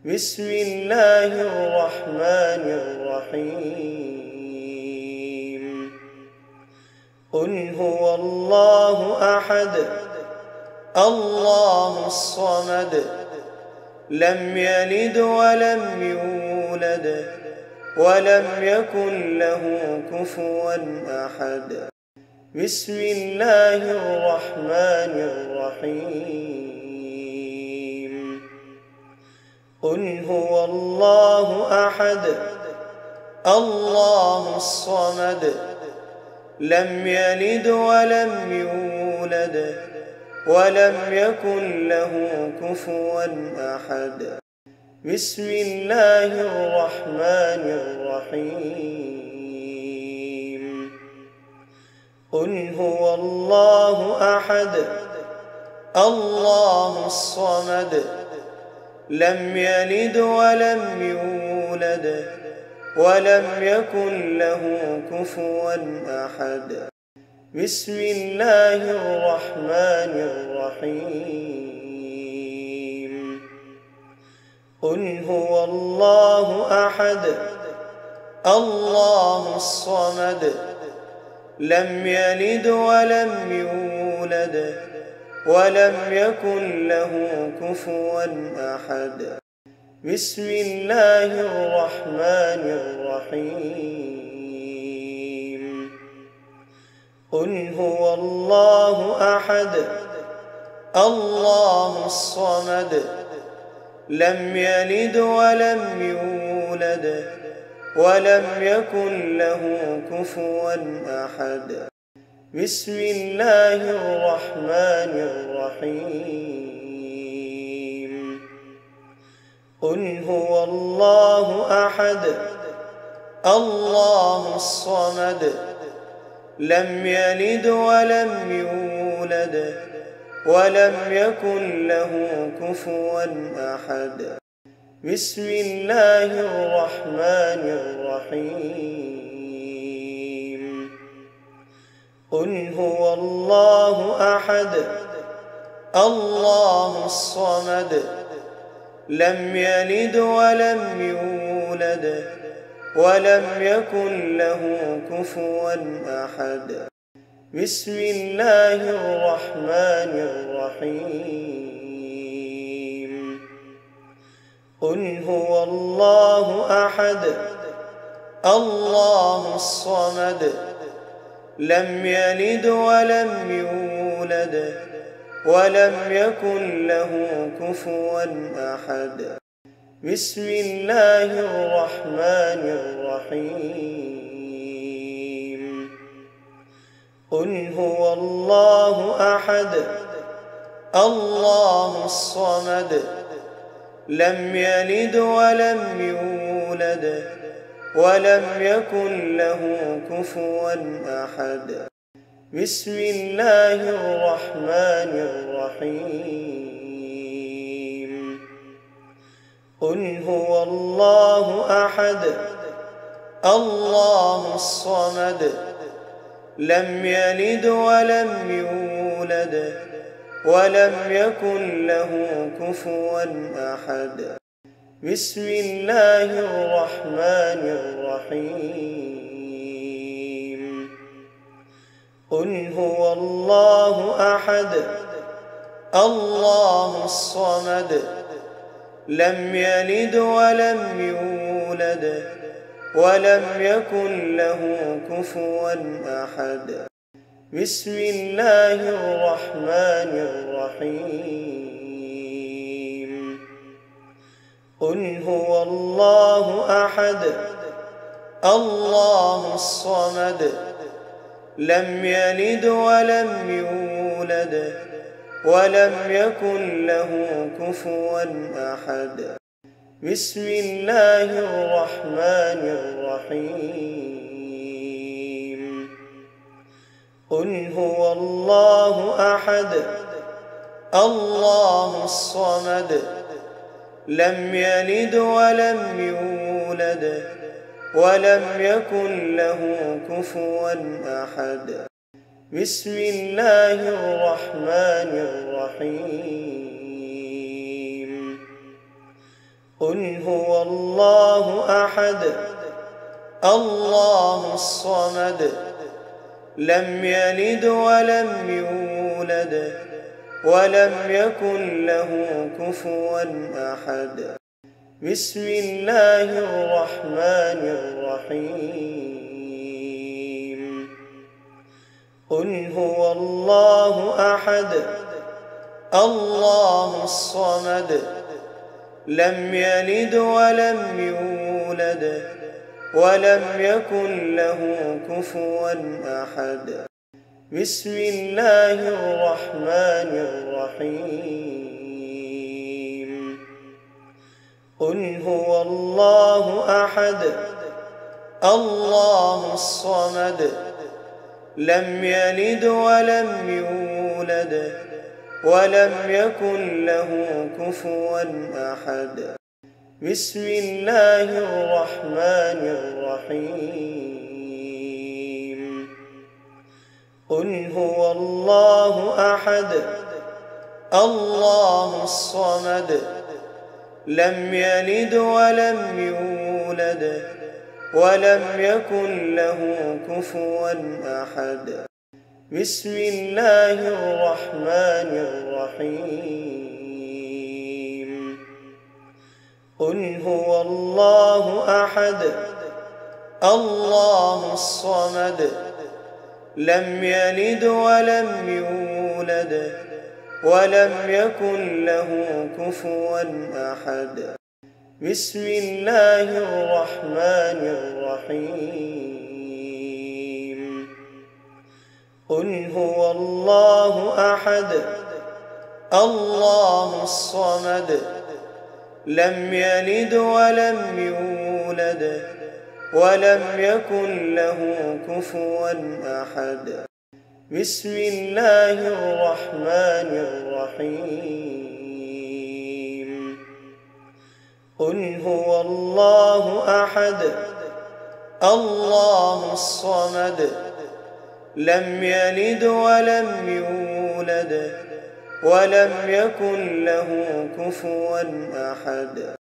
بسم الله الرحمن الرحيم قل هو الله أحد الله الصمد لم يلد ولم يولد ولم يكن له كفوا أحد بسم الله الرحمن الرحيم قل هو الله أحد الله الصمد لم يلد ولم يولد ولم يكن له كفوا أحد بسم الله الرحمن الرحيم قل هو الله أحد الله الصمد لم يلد ولم يولد ولم يكن له كفوا أحد بسم الله الرحمن الرحيم قل هو الله أحد الله الصمد لم يلد ولم يولد ولم يكن له كفوا أحد بسم الله الرحمن الرحيم قل هو الله أحد الله الصمد لم يلد ولم يولد ولم يكن له كفوا أحد بسم الله الرحمن الرحيم قل هو الله أحد الله الصمد لم يلد ولم يولد ولم يكن له كفوا أحد بسم الله الرحمن الرحيم قل هو الله أحد الله الصمد لم يلد ولم يولد ولم يكن له كفوا أحد بسم الله الرحمن الرحيم قل هو الله أحد الله الصمد لم يلد ولم يولد ولم يكن له كفوا أحد بسم الله الرحمن الرحيم قل هو الله أحد الله الصمد لم يلد ولم يولد ولم يكن له كفوا أحد بسم الله الرحمن الرحيم قل هو الله أحد الله الصمد لم يلد ولم يولد ولم يكن له كفوا أحد بسم الله الرحمن الرحيم قل هو الله أحد الله الصمد لم يلد ولم يولد ولم يكن له كفوا أحد بسم الله الرحمن الرحيم قل هو الله أحد الله الصمد لم يلد ولم يولد ولم يكن له كفوا أحد بسم الله الرحمن الرحيم قل هو الله أحد الله الصمد لم يلد ولم يولد ولم يكن له كفوا أحد بسم الله الرحمن الرحيم قل هو الله أحد الله الصمد لم يلد ولم يولد ولم يكن له كفوا أحد. بسم الله الرحمن الرحيم. قل هو الله أحد الله الصمد لم يلد ولم يولد ولم يكن له كفوا أحد. بسم الله الرحمن الرحيم. قل هو الله أحد الله الصمد لم يلد ولم يولد ولم يكن له كفوا أحد. بسم الله الرحمن الرحيم. قل هو الله أحد الله الصمد لم يلد ولم يولد ولم يكن له كفوا أحد. بسم الله الرحمن الرحيم. قل هو الله أحد الله الصمد لم يلد ولم يولد ولم يكن له كفوا أحد. بسم الله الرحمن الرحيم. قل هو الله أحد الله الصمد لم يلد ولم يولد ولم يكن له كفوا أحد. بسم الله الرحمن الرحيم. قل هو الله أحد الله الصمد لم يلد ولم يولد ولم يكن له كفوا أحد.